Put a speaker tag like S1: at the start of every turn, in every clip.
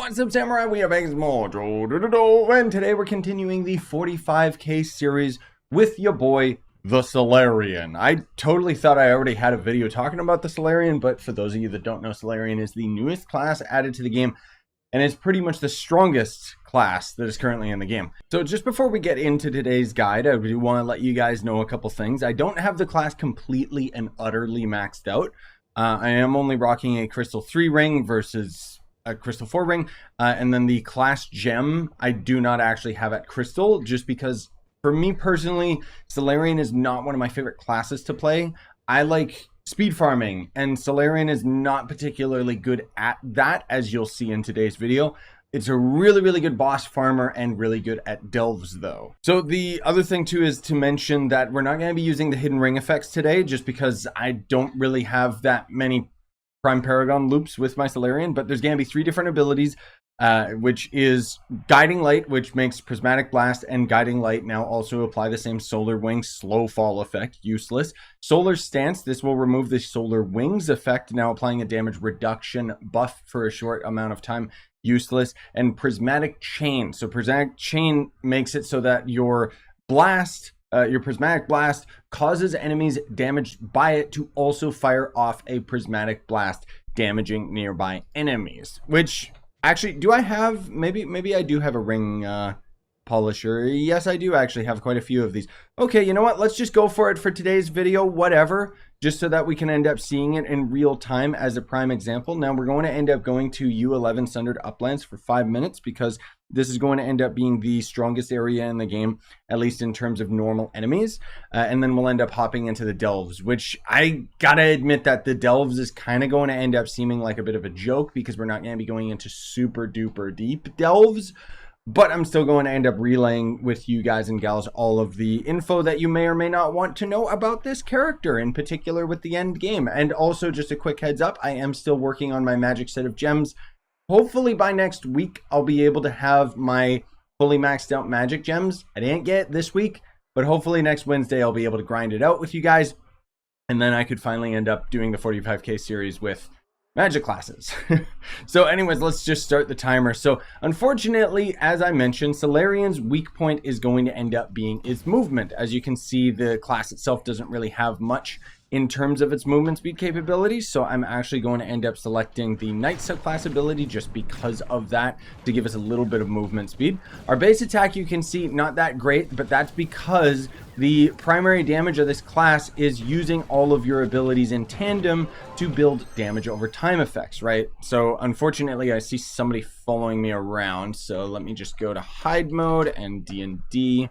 S1: What's up, Samurai? We are back with more Trove, and today we're continuing the 45k series with your boy, the Solarion. I totally thought I already had a video talking about the Solarion, but for those of you that don't know, Solarion is the newest class added to the game, and is pretty much the strongest class that is currently in the game. So just before we get into today's guide, I do want to let you guys know a couple things. I don't have the class completely and utterly maxed out. I am only rocking a Crystal 3 ring versus a Crystal 4 ring, and then the class gem I do not actually have at Crystal, just because for me personally, Solarion is not one of my favorite classes to play. I like speed farming, and Solarion is not particularly good at that, as you'll see in today's video. It's a really good boss farmer and really good at delves though. So the other thing too is to mention that we're not going to be using the hidden ring effects today, just because I don't really have that many Prime Paragon loops with my Solarion, but there's going to be 3 different abilities, which is Guiding Light, which makes Prismatic Blast and Guiding Light now also apply the same Solar Wing Slow Fall effect, useless. Solar Stance, this will remove the Solar Wings effect, now applying a damage reduction buff for a short amount of time, useless. And Prismatic Chain, so Prismatic Chain makes it so that your blast, your Prismatic Blast causes enemies damaged by it to also fire off a Prismatic Blast, damaging nearby enemies. Which, actually, do I have, maybe I do have a ring polisher. Yes, I do actually have quite a few of these. Okay, you know what? Let's just go for it for today's video, whatever, just so that we can end up seeing it in real time as a prime example. Now, we're going to end up going to U11 Sundered Uplands for 5 minutes, because this is going to end up being the strongest area in the game, at least in terms of normal enemies. And then we'll end up hopping into the delves, which I gotta admit that the delves is kind of going to end up seeming like a bit of a joke, because we're not going to be going into super duper deep delves. But I'm still going to end up relaying with you guys and gals all of the info that you may or may not want to know about this character, in particular with the end game. And also, just a quick heads up, I am still working on my magic set of gems. Hopefully by next week, I'll be able to have my fully maxed out magic gems. I didn't get it this week, but hopefully next Wednesday, I'll be able to grind it out with you guys. And then I could finally end up doing the 45k series with magic classes. So anyways, let's just start the timer. So unfortunately, as I mentioned, Solarion's weak point is going to end up being its movement. As you can see, the class itself doesn't really have much in terms of its movement speed capabilities, so I'm actually going to end up selecting the Knight subclass ability just because of that, to give us a little bit of movement speed. Our base attack, you can see, not that great, but that's because the primary damage of this class is using all of your abilities in tandem to build damage over time effects, right? So unfortunately, I see somebody following me around, so let me just go to hide mode and D&D.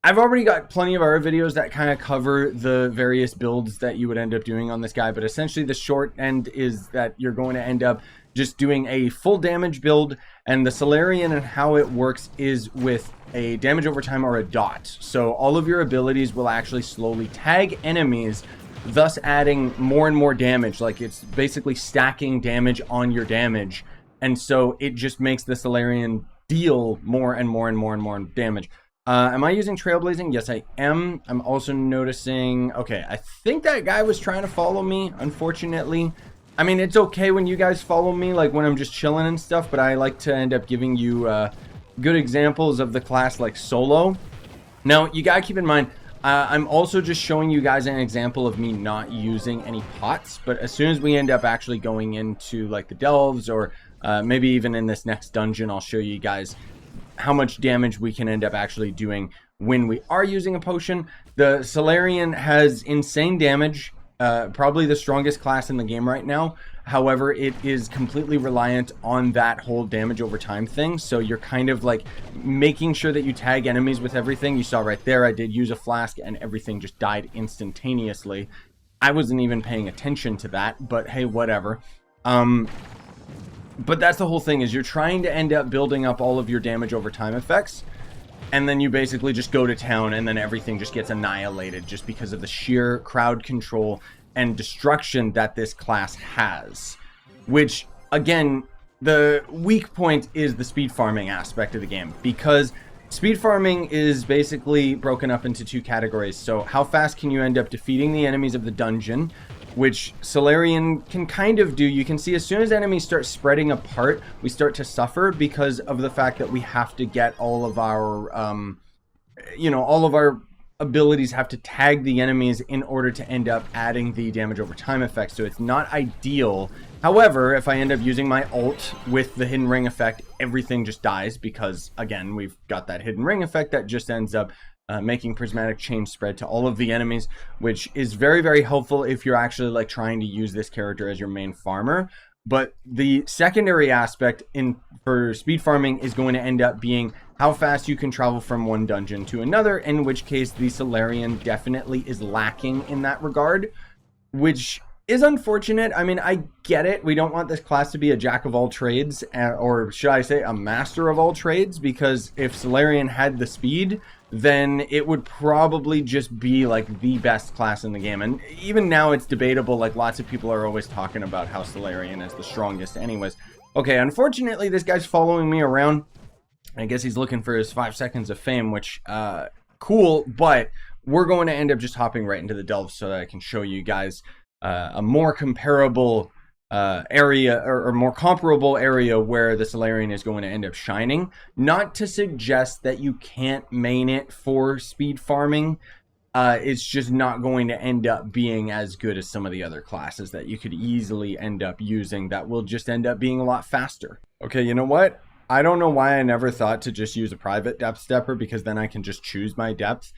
S1: I've already got plenty of other videos that kind of cover the various builds that you would end up doing on this guy, but essentially the short end is that you're going to end up just doing a full damage build, and the Solarion and how it works is with a damage over time or a dot. So all of your abilities will actually slowly tag enemies, thus adding more and more damage. Like, it's basically stacking damage on your damage, and so it just makes the Solarion deal more and more and more and more damage. Am I using Trailblazing? Yes, I am. I'm also noticing, okay, I think that guy was trying to follow me, unfortunately. I mean, it's okay when you guys follow me, like when I'm just chilling and stuff, but I like to end up giving you good examples of the class like solo. Now, you gotta keep in mind, I'm also just showing you guys an example of me not using any pots, but as soon as we end up actually going into like the delves, or maybe even in this next dungeon, I'll show you guys how much damage we can end up actually doing when we are using a potion. The Solarion has insane damage, probably the strongest class in the game right now. However, it is completely reliant on that whole damage over time thing. So you're kind of like making sure that you tag enemies with everything. You saw right there, I did use a flask and everything just died instantaneously. I wasn't even paying attention to that, but hey, whatever. But that's the whole thing, is you're trying to end up building up all of your damage over time effects, and then you basically just go to town, and then everything just gets annihilated just because of the sheer crowd control and destruction that this class has. Which, again, the weak point is the speed farming aspect of the game, because speed farming is basically broken up into 2 categories. So how fast can you end up defeating the enemies of the dungeon, which Solarion can kind of do. You can see as soon as enemies start spreading apart, we start to suffer because of the fact that we have to get all of our, all of our abilities have to tag the enemies in order to end up adding the damage over time effect. So it's not ideal. However, if I end up using my ult with the hidden ring effect, everything just dies because, again, we've got that hidden ring effect that just ends up making prismatic chain spread to all of the enemies, which is very, very helpful if you're actually like trying to use this character as your main farmer. But the secondary aspect for speed farming is going to end up being how fast you can travel from one dungeon to another, in which case the Solarion definitely is lacking in that regard, which is unfortunate. I mean, I get it. We don't want this class to be a jack of all trades, or should I say a master of all trades, because if Solarion had the speed, then it would probably just be like the best class in the game. And even now it's debatable. Like, lots of people are always talking about how Solarion is the strongest anyways. Okay, unfortunately this guy's following me around. I guess he's looking for his 5 seconds of fame, which cool, but we're going to end up just hopping right into the delves so that I can show you guys a more comparable area, or more comparable area where the Solarion is going to end up shining. Not to suggest that you can't main it for speed farming. It's just not going to end up being as good as some of the other classes that you could easily end up using that will just end up being a lot faster. Okay, you know what? I don't know why I never thought to just use a private depth stepper, because then I can just choose my depth.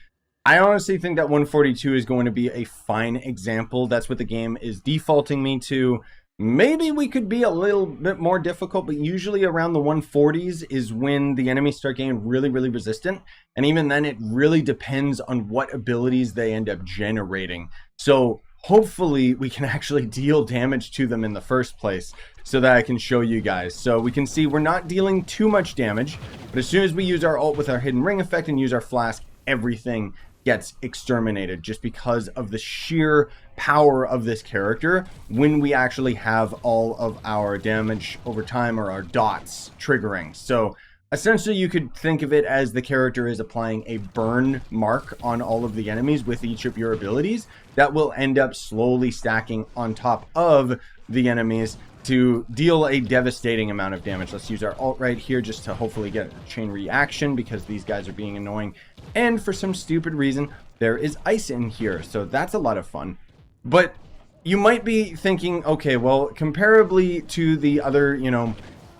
S1: I honestly think that 142 is going to be a fine example. That's what the game is defaulting me to. Maybe we could be a little bit more difficult, but usually around the 140s is when the enemies start getting really, really resistant. And even then, it really depends on what abilities they end up generating. So hopefully we can actually deal damage to them in the first place so that I can show you guys. So we can see we're not dealing too much damage, but as soon as we use our ult with our hidden ring effect and use our flask, everything gets exterminated just because of the sheer power of this character when we actually have all of our damage over time, or our dots, triggering. So essentially you could think of it as the character is applying a burn mark on all of the enemies with each of your abilities that will end up slowly stacking on top of the enemies to deal a devastating amount of damage. Let's use our ult right here just to hopefully get a chain reaction, because these guys are being annoying. And for some stupid reason, there is ice in here, so that's a lot of fun. But you might be thinking, okay, well, comparably to the other,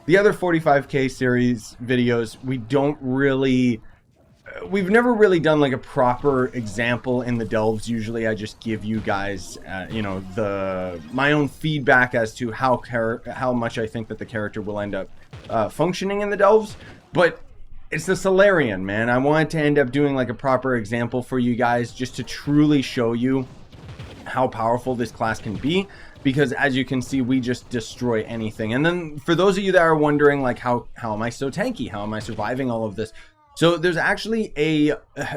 S1: the other 45k series videos, we've never really done like a proper example in the delves. Usually I just give you guys, my own feedback as to how much I think that the character will end up functioning in the delves. But it's the Solarion, man. I wanted to end up doing like a proper example for you guys just to truly show you how powerful this class can be, because as you can see, we just destroy anything. And then for those of you that are wondering, like, how am I so tanky? How am I surviving all of this? So there's actually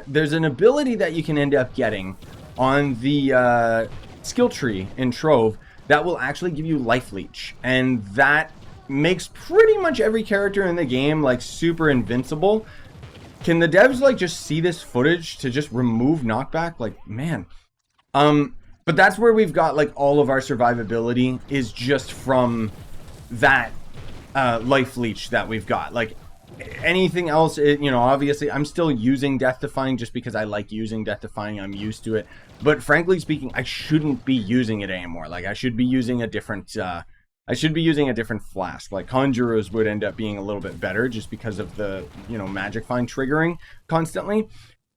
S1: there's an ability that you can end up getting on the skill tree in Trove that will actually give you life leech, and that makes pretty much every character in the game like super invincible. Can the devs like just see this footage to just remove knockback? Like, man. But that's where we've got like all of our survivability is just from that life leech that we've got. Like, anything else, obviously I'm still using death defying just because I like using death defying. I'm used to it, but frankly speaking, I shouldn't be using it anymore. Like, I should be using a different flask. Like, conjurers would end up being a little bit better just because of the magic find triggering constantly.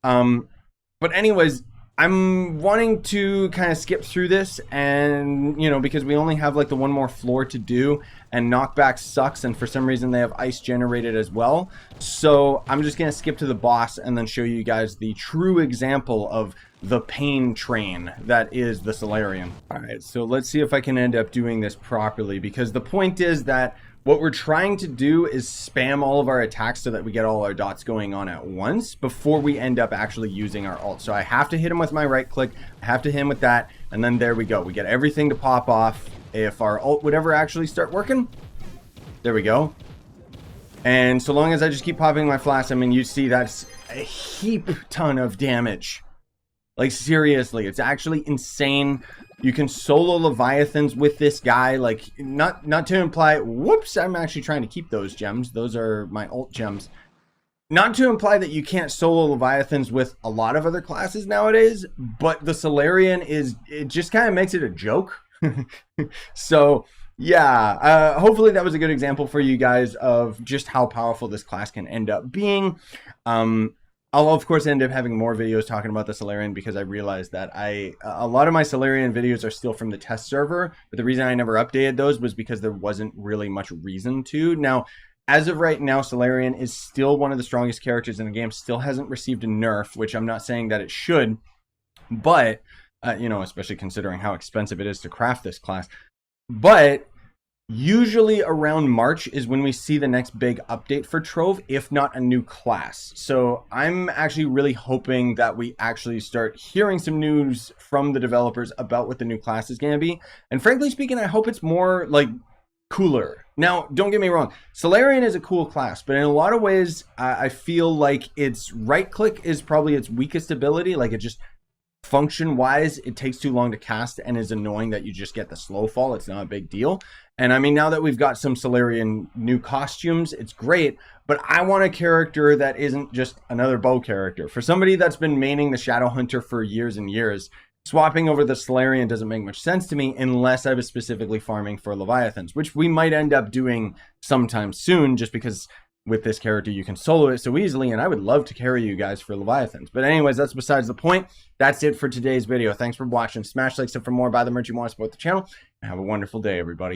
S1: But anyways, I'm wanting to kind of skip through this, and because we only have like the one more floor to do, and knockback sucks, and for some reason they have ice generated as well. So I'm just gonna skip to the boss and then show you guys the true example of the pain train that is the Solarion. All right, so let's see if I can end up doing this properly, because the point is that what we're trying to do is spam all of our attacks so that we get all our dots going on at once before we end up actually using our ult. So I have to hit him with my right click, I have to hit him with that, and then there we go. We get everything to pop off. If our ult would ever actually start working, there we go. And so long as I just keep popping my flash, I mean, you see that's a heap ton of damage. Like, seriously, it's actually insane. You can solo Leviathans with this guy. Like, not to imply, whoops, I'm actually trying to keep those gems. Those are my ult gems. Not to imply that you can't solo Leviathans with a lot of other classes nowadays, but the Solarion it just kind of makes it a joke. So, yeah, hopefully that was a good example for you guys of just how powerful this class can end up being. I'll, of course, end up having more videos talking about the Solarion because I realized that a lot of my Solarion videos are still from the test server, but the reason I never updated those was because there wasn't really much reason to. Now, as of right now, Solarion is still one of the strongest characters in the game, still hasn't received a nerf, which I'm not saying that it should, but, you know, especially considering how expensive it is to craft this class. But usually around March is when we see the next big update for Trove, if not a new class. So I'm actually really hoping that we actually start hearing some news from the developers about what the new class is going to be. And frankly speaking, I hope it's more like cooler. Now, don't get me wrong, Solarion is a cool class, but in a lot of ways, I feel like its right click is probably its weakest ability. Like, it just function wise, it takes too long to cast and is annoying that you just get the slow fall. It's not a big deal. And I mean, now that we've got some Solarion new costumes, it's great, but I want a character that isn't just another bow character. For somebody that's been maining the Shadow Hunter for years and years, swapping over the Solarion doesn't make much sense to me unless I was specifically farming for Leviathans, which we might end up doing sometime soon, just because with this character you can solo it so easily, and I would love to carry you guys for Leviathans. But anyways, that's besides the point. That's it for today's video. Thanks for watching. Smash like, sub for more, buy the merch you want to support the channel, and have a wonderful day, everybody.